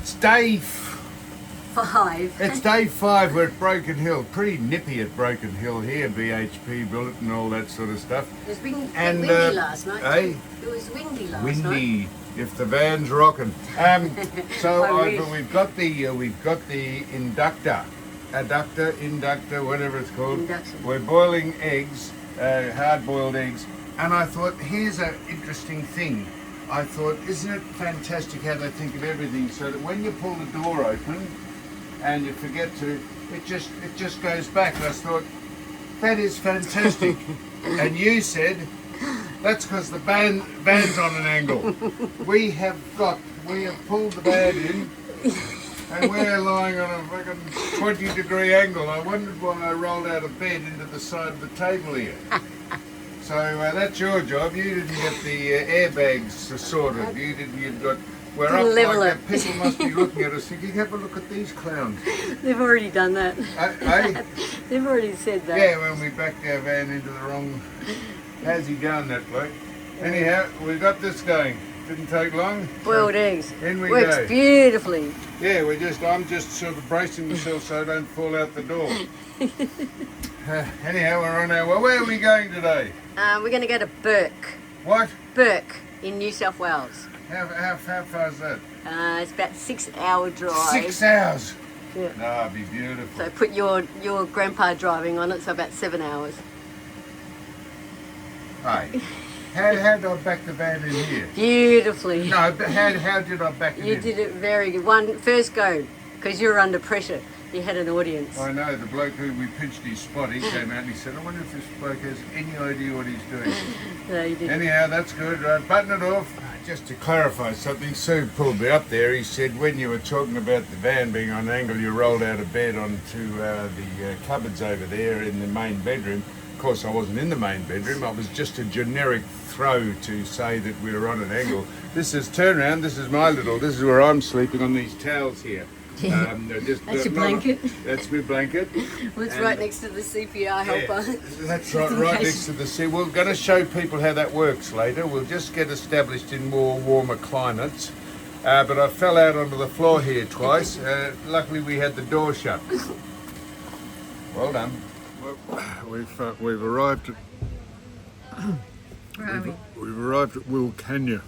It's day 5. It's day 5. We're at Broken Hill. Pretty nippy at Broken Hill here. BHP bullet and all that sort of stuff. It was windy last night. Eh? It was windy last night. Windy. If the van's rocking. So I we've got the inductor, whatever it's called. Induction. We're boiling eggs, hard-boiled eggs, and I thought, here's an interesting thing. I thought, isn't it fantastic how they think of everything, so that when you pull the door open and you forget to, it just goes back. And I thought, that is fantastic. And you said, that's because the van's on an angle. We have pulled the van in, and we're lying on a fucking 20-degree angle. I wondered why I rolled out of bed into the side of the table here. So that's your job. You didn't get the airbags sorted. You've got. We're up level like it. that. People must be looking at us thinking, have a look at these clowns. They've already done that. Eh? They've already said that. Yeah, when we backed our van into the wrong. How's he going, that bloke? Anyhow, we got this going. Didn't take long. Boiled eggs. In we Works go. beautifully. Yeah, I'm just sort of bracing myself so I don't fall out the door. Anyhow, we're on our way. Where are we going today? We're going to go to Bourke. What? Bourke in New South Wales. How far is that? It's about 6-hour drive. 6 hours. Yeah. No, it'd be beautiful. So put your grandpa driving on it, so about 7 hours. Hey, how did I back the van in here? Beautifully. No, but how did I back it You in? did it very good. First go, because you were under pressure. You had an audience. I know, the bloke who we pinched his spot, he came out and he said, I wonder if this bloke has any idea what he's doing. No, you didn't. Anyhow, that's good. Right, button it off. Just to clarify something, Sue pulled me up there. He said when you were talking about the van being on an angle, you rolled out of bed onto the cupboards over there in the main bedroom. Of course, I wasn't in the main bedroom. It was just a generic throw to say that we were on an angle. This is turnaround. This is where I'm sleeping on these towels here. That's your blanket. That's my blanket. Well, it's right next to the CPR helper. Yeah, that's right next to the sea. We're going to show people how that works later. We'll just get established in more warmer climates. But I fell out onto the floor here twice. Luckily, we had the door shut. Well done. Well, we've arrived at we've arrived at Wilcannia,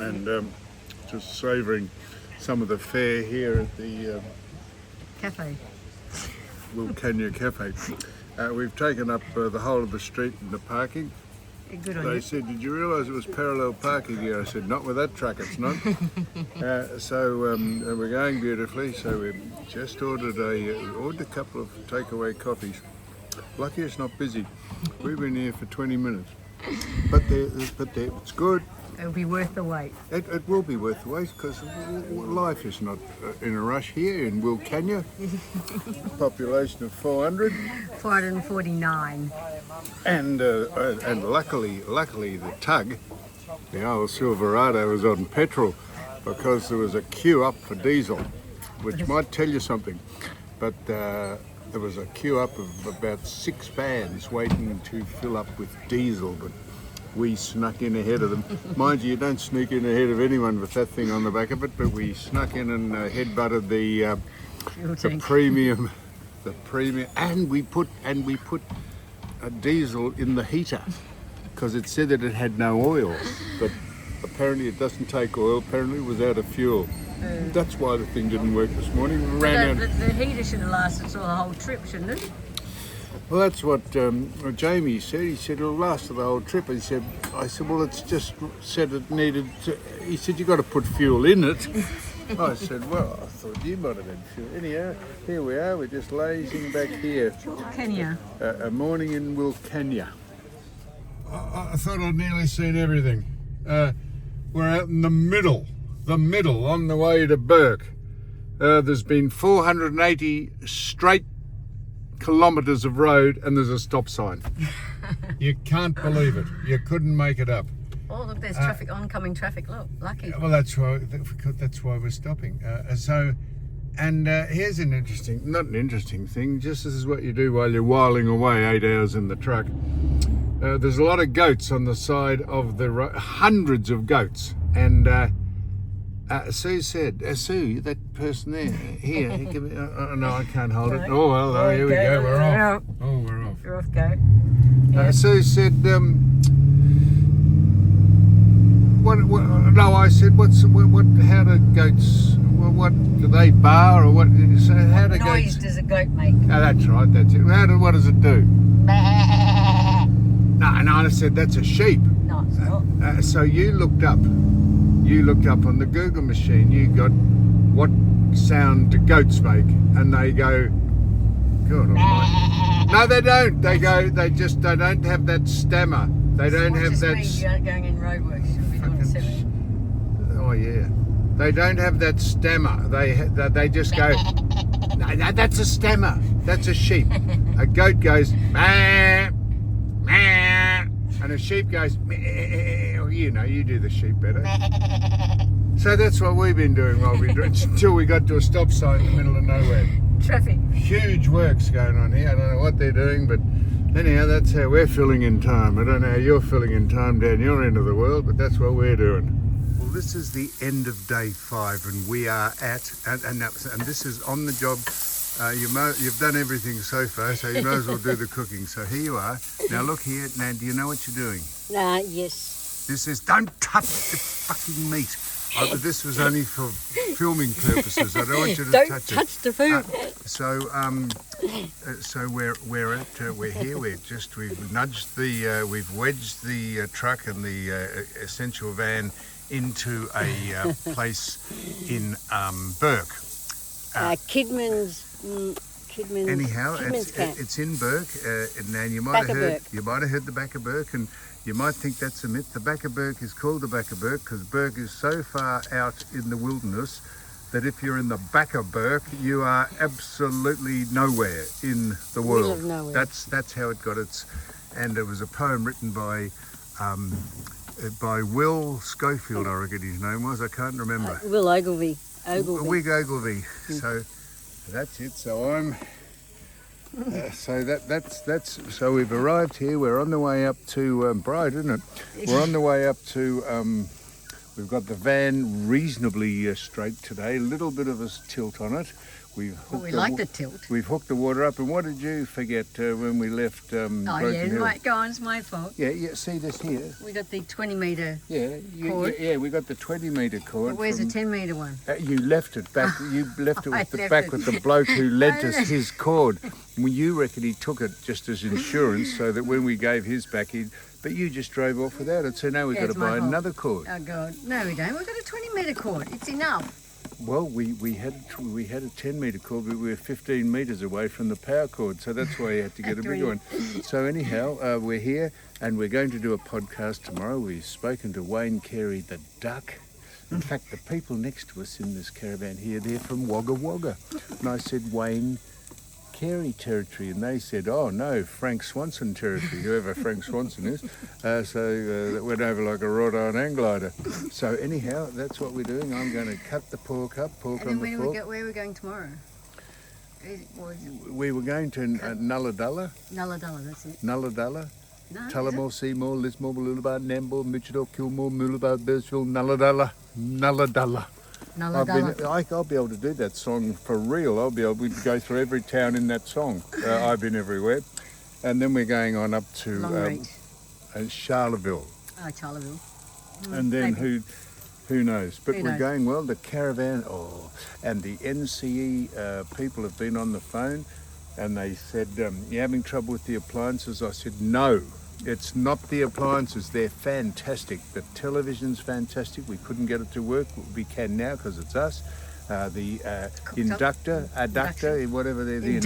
and just savouring some of the fare here at the Cafe. Wilcannia Cafe. We've taken up the whole of the street and the parking. Good on They you. said, did you realise it was parallel parking here? I said, not with that truck, it's not. So we're going beautifully. So we just ordered a couple of takeaway coffees. Lucky it's not busy. We've been here for 20 minutes. But it's good. It'll be worth the wait. It will be worth the wait because life is not in a rush here in Wilcannia. Population of 400. 449. And luckily the tug, the old Silverado, was on petrol because there was a queue up for diesel, which might tell you something. But there was a queue up of about 6 vans waiting to fill up with diesel, but we snuck in ahead of them. Mind you don't sneak in ahead of anyone with that thing on the back of it, but we snuck in and headbutted the premium, and we put a diesel in the heater because it said that it had no oil, but apparently it doesn't take oil. Apparently it was out of fuel. That's why the thing didn't work this morning. We ran out. The heater should have lasted through the whole trip, shouldn't it? Well, that's what Jamie said. He said it'll last for the whole trip. I said, well, it's just said it needed to. He said, you got to put fuel in it. I said, well, I thought you might have had fuel. Anyhow, here we are. We're just lazing back here. Kenya. A morning in Wilcannia. I thought I'd nearly seen everything. We're out in the middle, on the way to Bourke. There's been 480 straight kilometres of road and there's a stop sign. You can't believe it. You couldn't make it up. Oh, look, there's traffic, oncoming traffic. Look, lucky. Well, that's why we're stopping. Here's not an interesting thing, just this is what you do while you're whiling away 8 hours in the truck. There's a lot of goats on the side of the road, hundreds of goats, and Sue said, Sue, that person there, here, give me, no, I can't hold it. Oh, well, here we go, we're off. Oh, we're off. You're off, go. Yeah. Sue said, no, I said, what, how do goats, what, do they bar or what? So how do noise goats, does a goat make? Oh, that's right, that's it. What does it do? No, I said, that's a sheep. No, it's not. So you looked up on the Google machine, you got what sound do goats make, and they go, God almighty. No, they don't. They don't have that stammer. They don't have that. You aren't going in roadworks. You'll be doing 7. Oh yeah. They don't have that stammer. They just go. No, that's a stammer. That's a sheep. A goat goes meh, meh, and a sheep goes meh. You know, you do the sheep better. So that's what we've been doing while we've been until we got to a stop sign in the middle of nowhere. Traffic. Huge works going on here. I don't know what they're doing, but anyhow, that's how we're filling in time. I don't know how you're filling in time down your end of the world, but that's what we're doing. Well, this is the end of day 5, and we are at, and this is on the job. You've done everything so far, so you might as well do the cooking. So here you are. Now look here. Now, do you know what you're doing? Yes. This is, don't touch the fucking meat. This was only for filming purposes. I don't want you to Don't touch it. touch the food. So we're here. We've nudged we've wedged the truck and the essential van into a place in Bourke. Kidman's Anyhow, camp. it's in Bourke. Now you might have heard the back of Bourke, and you might think that's a myth. The back of Bourke is called the back of Bourke because Bourke is so far out in the wilderness that if you're in the back of Bourke, you are absolutely nowhere in the world. Middle of nowhere. That's how it got its. And it was a poem written by Will Schofield, I reckon his name was. I can't remember. Will Ogilvy. Wig Ogilvy. So that's it. So I'm. So we've arrived here. We're on the way up to Bride, isn't it? We're on the way up to. We've got the van reasonably straight today. A little bit of a tilt on it. We like the tilt. We've hooked the water up. And what did you forget when we left? Broken Hill? Go on. It's my fault. Yeah. See this here. We got the 20-metre. cord. Yeah. We got the 20-metre cord. But where's the 10-metre one? You left it back. You left it with the bloke who lent us his cord. Well, you reckon he took it just as insurance, so that when we gave his back, but you just drove off without it. So now we've got to buy another cord. Oh God, no, we don't. We've got a 20-metre cord. It's enough. Well, we had a 10-metre cord, but we were 15 metres away from the power cord, so that's why you had to get a bigger one. So anyhow, we're here, and we're going to do a podcast tomorrow. We've spoken to Wayne Carey the duck. In fact, the people next to us in this caravan here, they're from Wagga Wagga. And I said, Wayne Carey territory, and they said, oh no, Frank Swanson territory, whoever Frank Swanson is. So that went over like a wrought iron hang glider. So anyhow, that's what we're doing. I'm going to cut the pork up, and then where are we going tomorrow? We were going to Nulladulla. Nulladulla, that's it. Nulladulla. No, Tullamore, Seymour, Lismore, Mooloolaba, Nambour, Mitchell, Kilmore, Mooloolaba, Bearsville, Nulladulla. Nulladulla. I'll be able to do that song for real. I'll be able to go through every town in that song. I've been everywhere. And then we're going on up to Charleville. Oh, Charleville. And then maybe. who knows? But Who we're knows? going well. The caravan, and the NCE people have been on the phone, and they said, "You having trouble with the appliances?" I said, "No. It's not the appliances, they're fantastic. The television's fantastic. We couldn't get it to work. We can now because it's us. The adductor, whatever they're the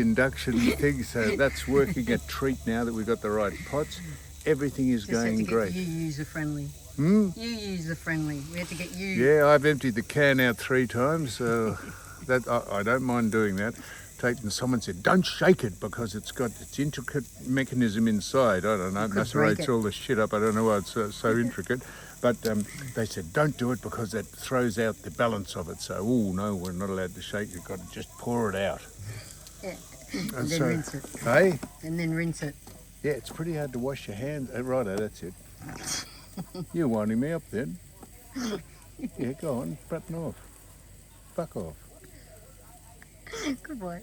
induction thing. So that's working a treat now that we've got the right pots. Everything is going great. You user-friendly. You user-friendly. We had to get you. Yeah, I've emptied the can out 3 times. That I don't mind doing that. Someone said, don't shake it because it's got its intricate mechanism inside. I don't know, it macerates all the shit up. I don't know why it's so intricate. But they said, don't do it because that throws out the balance of it. So, no, we're not allowed to shake it. You've got to just pour it out. Yeah. And then rinse it. Hey? And then rinse it. Yeah, it's pretty hard to wash your hands. Righto, that's it. You're winding me up then. Yeah, go on, button off. Fuck off. Good boy.